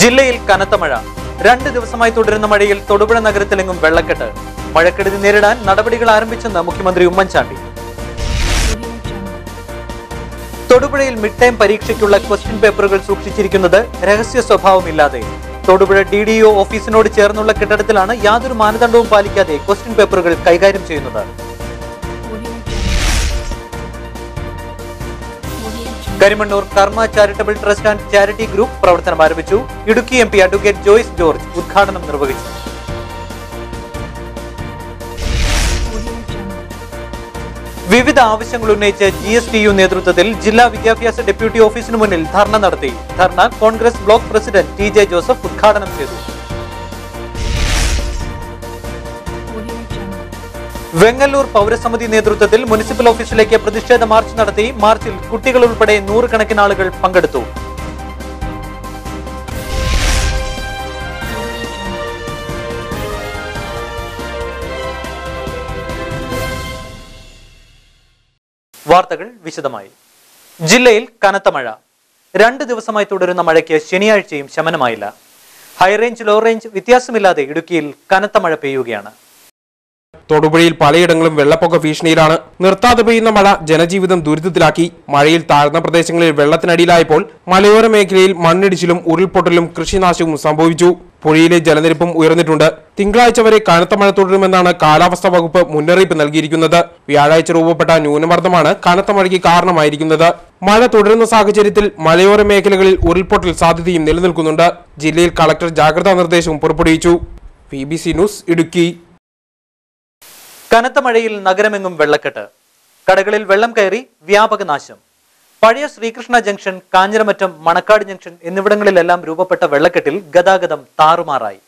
ജില്ലയിൽ കനത്ത മഴ. 2 ദിവസമായി തുടരുന്ന മഴയിൽ തൊടുപുഴ നഗരത്തിലെങ്ങും വെള്ളക്കെട്ട്. മഴക്കെടുതി നേരിടാൻ നടപടികൾ ആരംഭിച്ചെന്ന് മുഖ്യമന്ത്രി ഉമ്മൻചാണ്ടി. തൊടുപുഴയിൽ മിഡ് ടൈം പരീക്ഷയ്ക്കുള്ള ക്വസ്റ്റ്യൻ പേപ്പറുകൾ സൂക്ഷിച്ചിരിക്കുന്നത് രഹസ്യ സ്വഭാവമില്ലാതെ. തൊടുപുഴ DDO ഓഫീസിനോട് ചേർന്നുള്ള കെട്ടിടത്തിലാണ് യാതൊരു മാനദണ്ഡവും പാലിക്കാതെ ക്വസ്റ്റ്യൻ പേപ്പറുകൾ കൈകാര്യം ചെയ്യുന്നത്. Karimannoor Karma charitable trust and charity group പ്രവർത്തനം ആരംഭിച്ചു. ഇടുക്കി MP അഡ്വക്കേറ്റ് ജോയ്സ് ജോർജ് ഉദ്ഘാടനം നിർവഹിച്ചു. വിവിധ ആവശ്യങ്ങൾ ഉന്നയിച്ച് GSTU നേതൃത്വത്തിൽ ജില്ലാ വിദ്യാഭ്യാസ ഡെപ്യൂട്ടി ഓഫീസിന് മുന്നിൽ ധർണ നടത്തി. Dharna Congress block president TJ Joseph ഉദ്ഘാടനം ചെയ്തു. വെങ്ങല്ലൂർ പൗരസമിതി നേതൃത്വത്തിൽ മുനിസിപ്പൽ ഓഫീസിലേക്ക് പ്രതിഷേധ മാർച്ച് നടത്തി. മാർച്ചിൽ കുട്ടികൾ ഉൾപ്പെടെ 100 കണക്കിന് ആളുകൾ പങ്കെടുത്തു. വാർത്തകൾ വിശദമായി. ജില്ലയിൽ കനത്ത മഴ. 2 ദിവസമായി തുടരുന്ന മഴയ്ക്ക് ശനിയാഴ്ചയും ശമനമായില്ല. ഹൈറേഞ്ച് ലോ റേഞ്ച് വ്യത്യാസമില്ലാതെ ഇടുക്കിയിൽ കനത്ത മഴ പെയ്യുകയാണ്. തൊടുപുഴയിൽ പലയിടങ്ങളും വെള്ളപ്പൊക്ക ഭീഷണിയിലാണ്. നിർത്താതെ പെയ്യുന്ന മഴ ജനജീവിതം ദുരിതത്തിലാക്കി. മഴയിൽ താഴ്ന്ന പ്രദേശങ്ങളിൽ വെള്ളത്തിനടിയിലായപ്പോൾ മലയോര മേഖലയിൽ മണ്ണിടിച്ചിലും ഉരുൾപൊട്ടലും കൃഷിനാശവും സംഭവിച്ചു. പുഴയിലെ ജലനിരപ്പും ഉയർന്നിട്ടുണ്ട്. തിങ്കളാഴ്ച വരെ കനത്ത മഴ തുടരുമെന്നാണ് കാലാവസ്ഥാ വകുപ്പ് മുന്നറിയിപ്പ് നൽകിയിരിക്കുന്നത്. വ്യാഴാഴ്ച രൂപപ്പെട്ട ന്യൂനമർദ്ദമാണ് കനത്ത മഴയ്ക്ക് കാരണമായിരിക്കുന്നത്. മഴ തുടരുന്ന സാഹചര്യത്തിൽ മലയോര മേഖലകളിൽ ഉരുൾപൊട്ടൽ സാധ്യതയും നിലനിൽക്കുന്നുണ്ട്. ജില്ലയിൽ കളക്ടർ ജാഗ്രതാ നിർദ്ദേശവും പുറപ്പെടുവിച്ചു. BBC news Idukki. കനത്ത മഴയിൽ നഗരമെങ്ങും വെള്ളക്കെട്ട്. കടകളിൽ വെള്ളം കയറി വ്യാപക നാശം. പഴയ ശ്രീകൃഷ്ണ ജംഗ്ഷൻ, കാഞ്ഞിരമറ്റം, മണക്കാട് ജംഗ്ഷൻ എന്നിവിടങ്ങളിലെല്ലാം രൂപപ്പെട്ട വെള്ളക്കെട്ടിൽ ഗതാഗതം താറുമാറായി.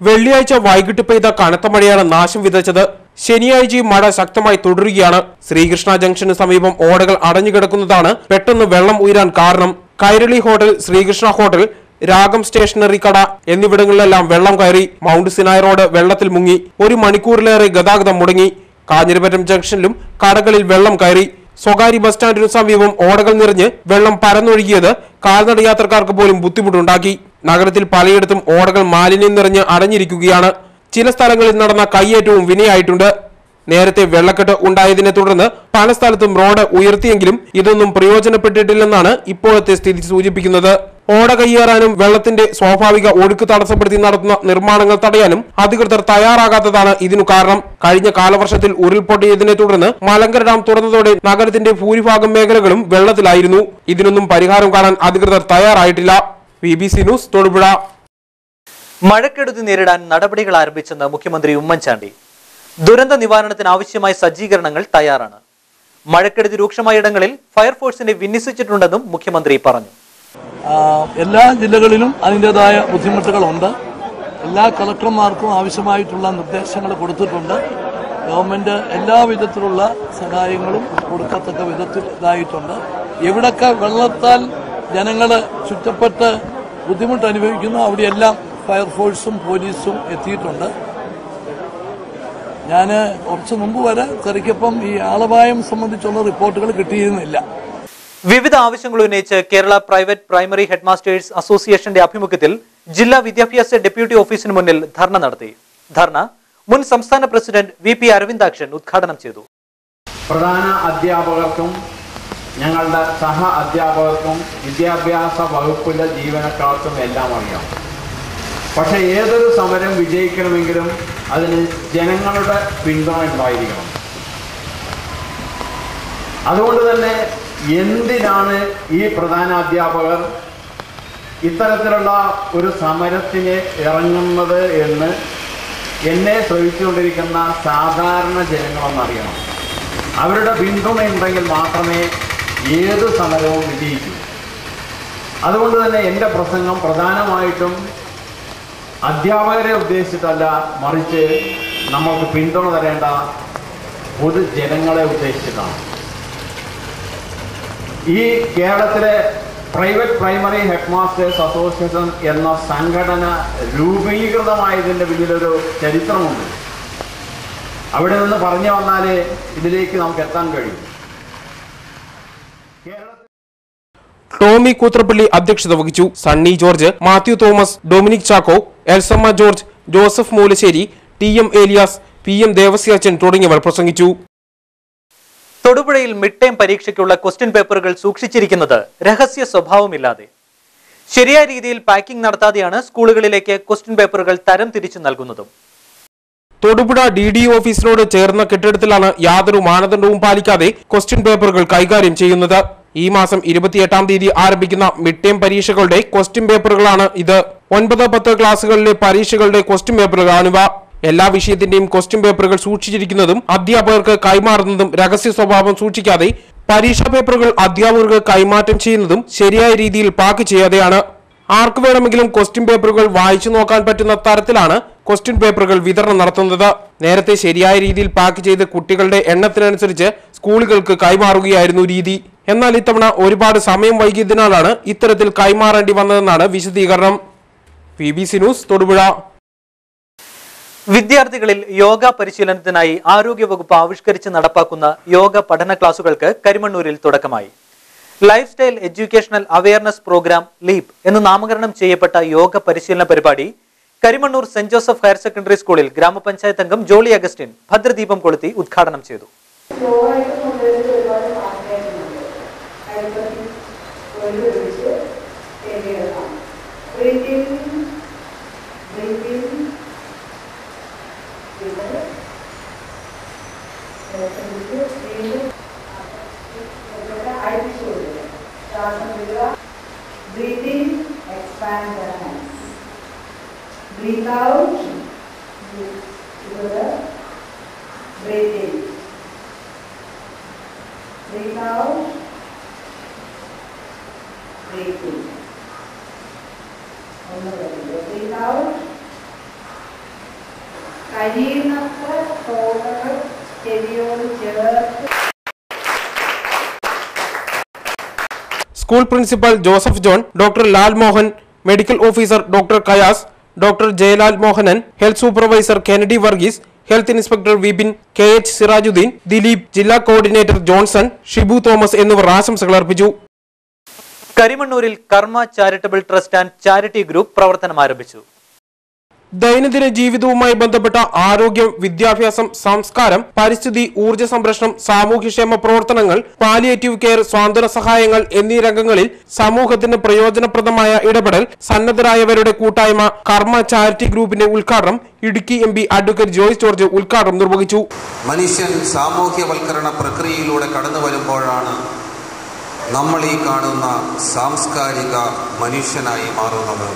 വെള്ളിയാഴ്ച വൈകിട്ട് പെയ്ത കനത്ത മഴയാണ് നാശം വിതച്ചത്. ശനിയാഴ്ചയും മഴ ശക്തമായി തുടരുകയാണ്. ശ്രീകൃഷ്ണ ജംഗ്ഷന് സമീപം ഓടകൾ അടഞ്ഞുകിടക്കുന്നതാണ് പെട്ടെന്ന് വെള്ളം ഉയരാൻ കാരണം. കൈരളി ഹോട്ടൽ, ശ്രീകൃഷ്ണ ഹോട്ടൽ, രാഗം സ്റ്റേഷനറി കട എന്നിവിടങ്ങളിലെല്ലാം വെള്ളം കയറി. മൗണ്ട് സിനായ് റോഡ് വെള്ളത്തിൽ മുങ്ങി. 1 മണിക്കൂറിലേറെ ഗതാഗതം മുടങ്ങി. കാഞ്ഞിരമറ്റം ജംഗ്ഷനിലും കടകളിൽ വെള്ളം കയറി. സ്വകാര്യ ബസ് സ്റ്റാൻഡിനു സമീപം ഓടകൾ നിറഞ്ഞ് വെള്ളം പരന്നൊഴുകിയത് കാൽനട യാത്രക്കാർക്ക് പോലും ബുദ്ധിമുട്ടുണ്ടാക്കി. നഗരത്തിൽ പലയിടത്തും ഓടകൾ മാലിന്യം നിറഞ്ഞ് അടഞ്ഞിരിക്കുകയാണ്. ചില സ്ഥലങ്ങളിൽ നടന്ന കയ്യേറ്റവും വിനയായിട്ടുണ്ട്. നേരത്തെ വെള്ളക്കെട്ട് ഉണ്ടായതിനെ തുടർന്ന് പല സ്ഥലത്തും റോഡ് ഉയർത്തിയെങ്കിലും ഇതൊന്നും പ്രയോജനപ്പെട്ടിട്ടില്ലെന്നാണ് ഇപ്പോഴത്തെ സ്ഥിതി സൂചിപ്പിക്കുന്നത്. ഓട കയ്യേറാനും വെള്ളത്തിന്റെ സ്വാഭാവിക ഒഴുക്ക് തടസ്സപ്പെടുത്തി നടത്തുന്ന നിർമ്മാണങ്ങൾ തടയാനും അധികൃതർ തയ്യാറാകാത്തതാണ് ഇതിനു കാരണം. കഴിഞ്ഞ കാലവർഷത്തിൽ ഉരുൾപൊട്ടിയതിനെ തുടർന്ന് മലങ്കര ഡാം തുറന്നതോടെ നഗരത്തിന്റെ ഭൂരിഭാഗം മേഖലകളും വെള്ളത്തിലായിരുന്നു. ഇതിനൊന്നും പരിഹാരം കാണാൻ അധികൃതർ തയ്യാറായിട്ടില്ല. BBC news Thodupuzha. മഴക്കെടുതി നേരിടാൻ നടപടികൾ ആരംഭിച്ചെന്ന് മുഖ്യമന്ത്രി ഉമ്മൻചാണ്ടി. ദുരന്ത നിവാരണത്തിന് ആവശ്യമായ സജ്ജീകരണങ്ങൾ തയ്യാറാണ്. മഴക്കെടുതി രൂക്ഷമായ ഇടങ്ങളിൽ ഫയർഫോഴ്സിനെ വിന്യസിച്ചിട്ടുണ്ടെന്നും മുഖ്യമന്ത്രി പറഞ്ഞു. എല്ലാ ജില്ലകളിലും അതിൻ്റെതായ ബുദ്ധിമുട്ടുകളുണ്ട്. എല്ലാ കളക്ടർമാർക്കും ആവശ്യമായിട്ടുള്ള നിർദ്ദേശങ്ങൾ കൊടുത്തിട്ടുണ്ട്. ഗവൺമെൻറ് എല്ലാ വിധത്തിലുള്ള സഹായങ്ങളും കൊടുക്കത്തക്ക വിധത്തിൽ ഇതായിട്ടുണ്ട്. എവിടൊക്കെ വെള്ളത്താൽ ജനങ്ങൾ ചുറ്റപ്പെട്ട് ബുദ്ധിമുട്ട് അനുഭവിക്കുന്നു അവിടെയെല്ലാം ഫയർഫോഴ്സും പോലീസും എത്തിയിട്ടുണ്ട്. ഞാൻ കുറച്ച് മുമ്പ് വരെ ചെറിയപ്പം ഈ ആളപായം സംബന്ധിച്ചുള്ള റിപ്പോർട്ടുകൾ കിട്ടിയിരുന്നില്ല. വിവിധ ആവശ്യങ്ങൾ ഉന്നയിച്ച് കേരള പ്രൈവറ്റ് പ്രൈമറി ഹെഡ്മാസ്റ്റേഴ്സ് അസോസിയേഷന്റെ ആഭിമുഖ്യത്തിൽ ജില്ലാ വിദ്യാഭ്യാസ ഡെപ്യൂട്ടി ഓഫീസിന് മുന്നിൽ ധർണ നടത്തി. ധർണ മുൻ സംസ്ഥാന പ്രസിഡന്റ് VP അരവിന്ദാക്ഷൻ ഉദ്ഘാടനം ചെയ്തു. പ്രധാന അധ്യാപകർക്കും ഞങ്ങളുടെ സഹ അധ്യാപകർക്കും വിദ്യാഭ്യാസ വകുപ്പിലെ ജീവനക്കാർക്കും എല്ലാം അറിയാം. പക്ഷേ ഏതൊരു സമരം വിജയിക്കണമെങ്കിലും അതിന് ജനങ്ങളുടെ പിന്തുണ ഉണ്ടായിരിക്കണം. അതുകൊണ്ട് തന്നെ എന്തിനാണ് ഈ പ്രധാന അധ്യാപകർ ഇത്തരത്തിലുള്ള ഒരു സമരത്തിന് ഇറങ്ങുന്നത് എന്ന് എന്നെ ശ്രമിച്ചുകൊണ്ടിരിക്കുന്ന സാധാരണ ജനങ്ങളെന്നറിയണം. അവരുടെ പിന്തുണ ഉണ്ടെങ്കിൽ മാത്രമേ ഏത് സമരവും വിജയിക്കൂ. അതുകൊണ്ട് തന്നെ എൻ്റെ പ്രസംഗം പ്രധാനമായിട്ടും അധ്യാപകരെ ഉദ്ദേശിച്ചിട്ടല്ല, മറിച്ച് നമ്മൾക്ക് പിന്തുണ തരേണ്ട പൊതുജനങ്ങളെ ഉദ്ദേശിച്ചിട്ടാണ്. ഈ കേരളത്തിലെ പ്രൈവറ്റ് പ്രൈമറി ഹെഡ്മാസ്റ്റേഴ്സ് അസോസിയേഷൻ എന്ന സംഘടന രൂപീകൃതമായതിൻ്റെ പിന്നിലൊരു ചരിത്രമുണ്ട്. അവിടെ നിന്ന് പറഞ്ഞു വന്നാലേ ഇതിലേക്ക് നമുക്ക് എത്താൻ കഴിയും. ടോമി കൂത്രപ്പള്ളി അധ്യക്ഷത വഹിച്ചു. സണ്ണി ജോർജ്, മാത്യു തോമസ്, ഡൊമിനിക് ചാക്കോ, എൽസമ്മ ജോർജ്, ജോസഫ് മൂലശ്ശേരി, TM ഏലിയാസ്, PM ദേവസ്യാച്ചൻ തുടങ്ങിയവർ പ്രസംഗിച്ചു. തൊടുപുഴയിൽ മിഡ് ടൈം പരീക്ഷയ്ക്കുള്ള ക്വസ്റ്റ്യൻ പേപ്പറുകൾ സൂക്ഷിച്ചിരിക്കുന്നത് രഹസ്യ സ്വഭാവമില്ലാതെ. ശരിയായ രീതിയിൽ പാക്കിംഗ് നടത്താതെയാണ് സ്കൂളുകളിലേക്ക് ക്വസ്റ്റ്യൻ പേപ്പറുകൾ തരം തിരിച്ചു നൽകുന്നതും. തൊടുപുഴ DDO ഓഫീസിനോട് ചേർന്ന കെട്ടിടത്തിലാണ് യാതൊരു മാനദണ്ഡവും പാലിക്കാതെ ക്വസ്റ്റ്യൻ പേപ്പറുകൾ കൈകാര്യം ചെയ്യുന്നത്. ഈ മാസം 28-ാം തീയതി ആരംഭിക്കുന്ന മിഡ് ടൈം പരീക്ഷകളുടെ ക്വസ്റ്റ്യൻ പേപ്പറുകളാണ് ഇത്. 9-10 ക്ലാസുകളിലെ പരീക്ഷകളുടെ ക്വസ്റ്റ്യൻ പേപ്പറുകളാണിവ. എല്ലാ വിഷയത്തിന്റെയും ക്വസ്റ്റ്യൻ പേപ്പറുകൾ സൂക്ഷിച്ചിരിക്കുന്നതും അധ്യാപകർക്ക് കൈമാറുന്നതും രഹസ്യ സ്വഭാവം സൂക്ഷിക്കാതെ പരീക്ഷാ പേപ്പറുകൾ അധ്യാപകർക്ക് കൈമാറ്റം ചെയ്യുന്നതും ശരിയായ രീതിയിൽ പാക്ക് ചെയ്യാതെയാണ്. ആർക്ക് വേണമെങ്കിലും ക്വസ്റ്റ്യൻ പേപ്പറുകൾ വായിച്ചു നോക്കാൻ പറ്റുന്ന തരത്തിലാണ് ക്വസ്റ്റ്യൻ പേപ്പറുകൾ വിതരണം നടത്തുന്നത്. നേരത്തെ ശരിയായ രീതിയിൽ പാക്ക് ചെയ്ത് കുട്ടികളുടെ എണ്ണത്തിനനുസരിച്ച് സ്കൂളുകൾക്ക് കൈമാറുകയായിരുന്നു രീതി. എന്നാൽ ഇത്തവണ ഒരുപാട് സമയം വൈകിയതിനാലാണ് ഇത്തരത്തിൽ കൈമാറേണ്ടി വന്നതെന്നാണ് വിശദീകരണം. BBC news Thodupuzha. വിദ്യാർത്ഥികളിൽ യോഗ പരിശീലനത്തിനായി ആരോഗ്യവകുപ്പ് ആവിഷ്കരിച്ച് നടപ്പാക്കുന്ന യോഗ പഠന ക്ലാസുകൾക്ക് കരിമണ്ണൂരിൽ തുടക്കമായി. Life style educational awareness programme leap എന്ന് നാമകരണം ചെയ്യപ്പെട്ട യോഗ പരിശീലന പരിപാടി Karimannoor saint Joseph higher secondary സ്കൂളിൽ ഗ്രാമപഞ്ചായത്ത് അംഗം ജോളി അഗസ്റ്റിൻ ഭദ്രദീപം കൊളുത്തി ഉദ്ഘാടനം ചെയ്തു. Breathe in, expand the hands. Breathe out, together. Breathe in. Breathe out. Breathe in. Breathe out. കഴിയുന്നത്ര തോന്നുകൾ ചെവിയോട് ചേർത്ത്. School principal Joseph John, doctor Lal Mohan, medical officer doctor Kayas, doctor Jayalal Mohanan, health supervisor Kennedy Varghese, health inspector Vipin, KH Sirajuddin, Dileep, ജില്ലാ കോർഡിനേറ്റർ ജോൺസൺ, ഷിബു തോമസ് എന്നിവർ ആശംസകൾ അർപ്പിച്ചു. കരിമണ്ണൂരിൽ കർമ്മ charitable trust and charity group പ്രവർത്തനം ആരംഭിച്ചു. ദൈനംദിന ജീവിതവുമായി ബന്ധപ്പെട്ട ആരോഗ്യം, വിദ്യാഭ്യാസം, സംസ്കാരം, പരിസ്ഥിതി, ഊർജ്ജ സംരക്ഷണം, സാമൂഹ്യക്ഷേമ പ്രവർത്തനങ്ങൾ, പാലിയേറ്റീവ് കെയർ, സ്വാതന്ത്ര്യ സഹായങ്ങൾ എന്നീ രംഗങ്ങളിൽ സമൂഹത്തിന് പ്രയോജനപ്രദമായ ഇടപെടൽ സന്നദ്ധരായവരുടെ കൂട്ടായ്മ കർമ്മ ചാരിറ്റി ഗ്രൂപ്പിന്റെ ഉദ്ഘാടനം ഇടുക്കി MP അഡ്വക്കേറ്റ് ജോയ്സ് ജോർജ് ഉദ്ഘാടനം നിർവഹിച്ചു. മനുഷ്യൻ സാമൂഹ്യവൽക്കരണ പ്രക്രിയയിലൂടെ കടന്നു വരുമ്പോഴാണ് നമ്മൾ ഈ കാണുന്ന സാംസ്കാരിക മനുഷ്യനായി മാറുന്നത്.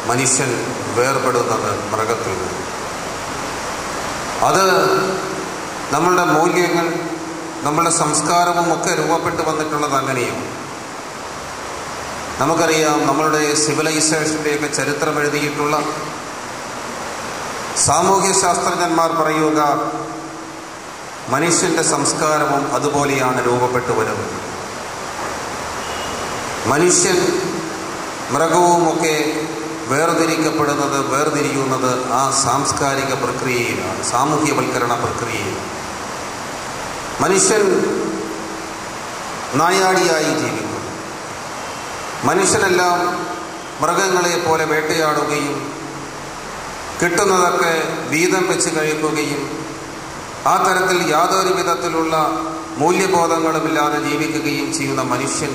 മനുഷ്യൻ വേർപെടുന്നത് മൃഗത്തിൽ നിന്ന്. അത് നമ്മളുടെ മൂല്യങ്ങൾ, നമ്മളുടെ സംസ്കാരവും ഒക്കെ രൂപപ്പെട്ടു വന്നിട്ടുള്ളത് അങ്ങനെയാണ്. നമുക്കറിയാം, നമ്മളുടെ സിവിലൈസേഷൻ്റെയൊക്കെ ചരിത്രം എഴുതിയിട്ടുള്ള സാമൂഹ്യ ശാസ്ത്രജ്ഞന്മാർ പറയുക, മനുഷ്യൻ്റെ സംസ്കാരവും അതുപോലെയാണ് രൂപപ്പെട്ടു വരുന്നത്. മനുഷ്യൻ മൃഗവുമൊക്കെ വേർതിരിയുന്നത് ആ സാംസ്കാരിക പ്രക്രിയയിലാണ്, സാമൂഹ്യവൽക്കരണ പ്രക്രിയയിൽ. മനുഷ്യൻ നായാടിയായി ജീവിക്കുന്നു. മനുഷ്യനെല്ലാം മൃഗങ്ങളെ പോലെ വേട്ടയാടുകയും കിട്ടുന്നതൊക്കെ വീതം വെച്ച് കഴിക്കുകയും ആ തരത്തിൽ യാതൊരു വിധത്തിലുള്ള മൂല്യബോധങ്ങളുമില്ലാതെ ജീവിക്കുകയും ചെയ്യുന്ന മനുഷ്യൻ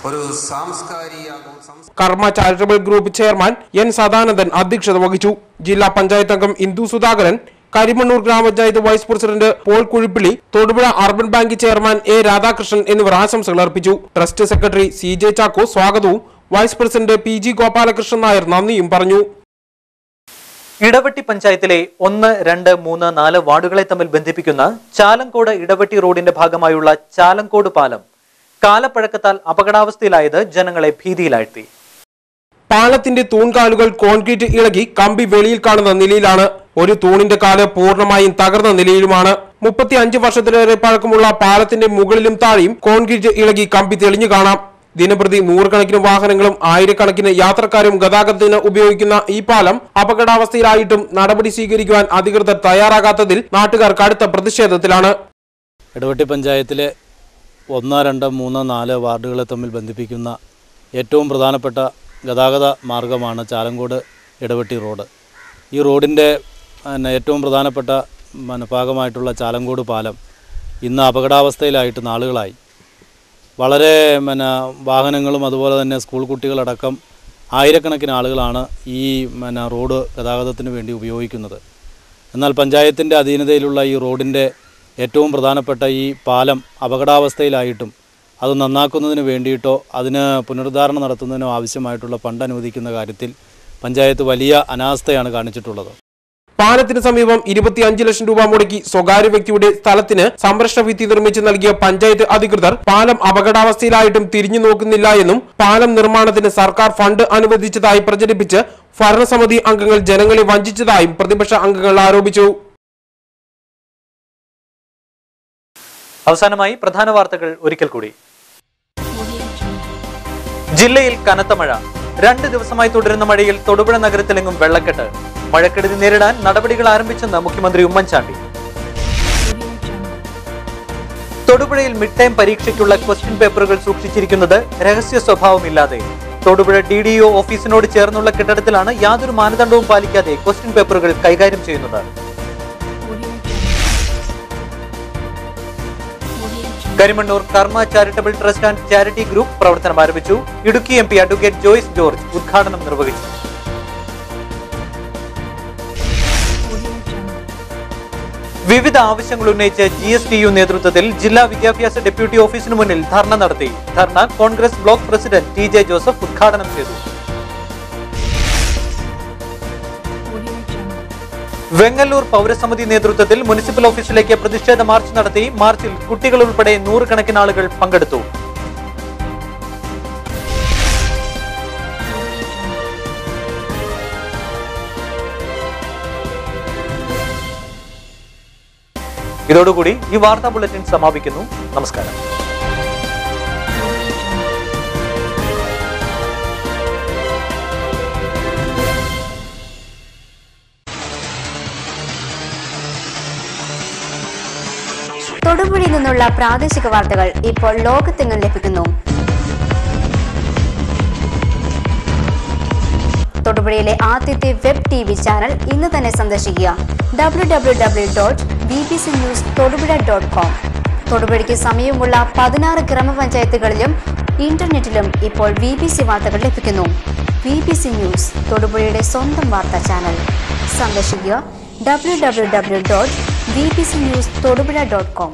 ഒരു സാംസ്കാരികവും. Karma charitable group chairman N Sadanandan അധ്യക്ഷത വഹിച്ചു. ജില്ലാ പഞ്ചായത്ത് അംഗം Indu Sudhakaran, Karimannoor grama panchayat vice president Paul Kuzhippilly, Thodupuzha urban bank chairman A Radhakrishnan എന്നിവർ ആശംസകൾ അർപ്പിച്ചു. ട്രസ്റ്റ് സെക്രട്ടറി CJ ചാക്കോ സ്വാഗതവും vice president PG Gopalakrishnan Nair നന്ദിയും പറഞ്ഞു. ഇടവെട്ടി പഞ്ചായത്തിലെ 1, 2, 3, 4 വാർഡുകളെ തമ്മിൽ ബന്ധിപ്പിക്കുന്ന ചാലങ്കോട് ഇടവെട്ടി റോഡിന്റെ ഭാഗമായുള്ള ചാലങ്കോട് പാലം കാലപ്പഴക്കത്താൽ അപകടാവസ്ഥയിലായത് ജനങ്ങളെ ഭീതിയിലാഴ്ത്തി. പാലത്തിന്റെ തൂൺകാലുകൾ കോൺക്രീറ്റ് ഇളകി കമ്പി വെളിയിൽ കാണുന്ന നിലയിലാണ്. ഒരു തൂണിന്റെ കാല് പൂർണ്ണമായും തകർന്ന നിലയിലുമാണ്. 35 വർഷത്തിലേറെ പഴക്കമുള്ള പാലത്തിന്റെ മുകളിലും താഴെയും കോൺക്രീറ്റ് ഇളകി കമ്പി തെളിഞ്ഞു കാണാം. ദിനപ്രതി 100 കണക്കിന് വാഹനങ്ങളും 1000 യാത്രക്കാരും ഗതാഗതത്തിന് ഉപയോഗിക്കുന്ന ഈ പാലം അപകടാവസ്ഥയിലായിട്ടും നടപടി സ്വീകരിക്കുവാൻ അധികൃതർ തയ്യാറാകാത്തതിൽ നാട്ടുകാർ കടുത്ത പ്രതിഷേധത്തിലാണ്. ഇടവെട്ടി പഞ്ചായത്തിലെ 1, 2, 3, 4 വാർഡുകളെ തമ്മിൽ ബന്ധിപ്പിക്കുന്ന ഏറ്റവും പ്രധാനപ്പെട്ട ഗതാഗത മാർഗമാണ് ചാലങ്കോട് ഇടവെട്ടി റോഡ്. ഈ റോഡിൻ്റെ ഏറ്റവും പ്രധാനപ്പെട്ട ഭാഗമായിട്ടുള്ള ചാലങ്കോട് പാലം ഇന്ന് അപകടാവസ്ഥയിലായിട്ട് നാളുകളായി. വളരെ വാഹനങ്ങളും അതുപോലെ തന്നെ സ്കൂൾ കുട്ടികളടക്കം ആയിരക്കണക്കിന് ആളുകളാണ് ഈ റോഡ് ഗതാഗതത്തിന് വേണ്ടി ഉപയോഗിക്കുന്നത്. എന്നാൽ പഞ്ചായത്തിൻ്റെ അധീനതയിലുള്ള ഈ റോഡിൻ്റെ ഏറ്റവും പ്രധാനപ്പെട്ട ഈ പാലം അപകടാവസ്ഥയിലായിട്ടും അത് നന്നാക്കുന്നതിന് വേണ്ടിയിട്ടോ അതിന് പുനരുദ്ധാരണം നടത്തുന്നതിനോ ആവശ്യമായിട്ടുള്ള ഫണ്ട് അനുവദിക്കുന്ന കാര്യത്തിൽ പഞ്ചായത്ത് വലിയ അനാസ്ഥയാണ് കാണിച്ചിട്ടുള്ളത്. പാലത്തിന് സമീപം 25 ലക്ഷം രൂപ മുടക്കി സ്വകാര്യ വ്യക്തിയുടെ സ്ഥലത്തിന് സംരക്ഷണ ഭിത്തി നിർമ്മിച്ച് നൽകിയ പഞ്ചായത്ത് അധികൃതർ പാലം അപകടാവസ്ഥയിലായിട്ടും തിരിഞ്ഞു നോക്കുന്നില്ല എന്നും പാലം നിർമ്മാണത്തിന് സർക്കാർ ഫണ്ട് അനുവദിച്ചതായി പ്രചരിപ്പിച്ച് ഭരണസമിതി അംഗങ്ങൾ ജനങ്ങളെ വഞ്ചിച്ചതായും പ്രതിപക്ഷ അംഗങ്ങൾ ആരോപിച്ചു. അവസാനമായി പ്രധാന വാർത്തകൾ ഒരിക്കൽ കൂടി. ജില്ലയിൽ കനത്ത മഴ. 2 ദിവസമായി തുടരുന്ന മഴയിൽ തൊടുപുഴ നഗരത്തിലെങ്ങും വെള്ളക്കെട്ട്. മഴക്കെടുതി നേരിടാൻ നടപടികൾ ആരംഭിച്ചെന്ന് മുഖ്യമന്ത്രി ഉമ്മൻചാണ്ടി. തൊടുപുഴയിൽ മിഡ് ടൈം പരീക്ഷയ്ക്കുള്ള ക്വസ്റ്റ്യൻ പേപ്പറുകൾ സൂക്ഷിച്ചിരിക്കുന്നത് രഹസ്യ സ്വഭാവമില്ലാതെ. തൊടുപുഴ DDO ഓഫീസിനോട് ചേർന്നുള്ള കെട്ടിടത്തിലാണ് യാതൊരു മാനദണ്ഡവും പാലിക്കാതെ ക്വസ്റ്റ്യൻ പേപ്പറുകൾ കൈകാര്യം ചെയ്യുന്നത്. Karimannoor Karma charitable trust and charity group പ്രവർത്തനം ആരംഭിച്ചു. ഇടുക്കി MP അഡ്വക്കേറ്റ് ജോയ്സ് ജോർജ് ഉദ്ഘാടനം നിർവഹിച്ചു. വിവിധ ആവശ്യങ്ങൾ ഉന്നയിച്ച് GSTU നേതൃത്വത്തിൽ ജില്ലാ വിദ്യാഭ്യാസ ഡെപ്യൂട്ടി ഓഫീസിന് മുന്നിൽ ധർണ നടത്തി. Dharna Congress block president TJ Joseph ഉദ്ഘാടനം ചെയ്തു. വെങ്ങല്ലൂർ പൗരസമിതി നേതൃത്വത്തിൽ മുനിസിപ്പൽ ഓഫീസിലേക്ക് പ്രതിഷേധ മാർച്ച് നടത്തി. മാർച്ചിൽ കുട്ടികൾ ഉൾപ്പെടെ 100 കണക്കിന് ആളുകൾ പങ്കെടുത്തു. ഇതോടുകൂടി ഈ വാർത്താ ബുള്ളറ്റിൻ സമാപിക്കുന്നു. നമസ്കാരം. തൊടുപുഴയിൽ നിന്നുള്ള പ്രാദേശിക വാർത്തകൾ ഇപ്പോൾ ലോകത്തെങ്ങും ലഭിക്കുന്നു. തൊടുപുഴയിലെ ആദ്യത്തെ വെബ് TV ചാനൽ ഇന്ന് തന്നെ സന്ദർശിക്കുക. www.bbcnewstodupuഴ.com. തൊടുപുഴയ്ക്ക് സമീപമുള്ള 16 ഗ്രാമപഞ്ചായത്തുകളിലും ഇന്റർനെറ്റിലും ഇപ്പോൾ BBC വാർത്തകൾ ലഭിക്കുന്നു. BBC ന്യൂസ് തൊടുപുഴയുടെ സ്വന്തം വാർത്താ ചാനൽ. സന്ദർശിക്കുക www.bbcnewstodupuഴ.com.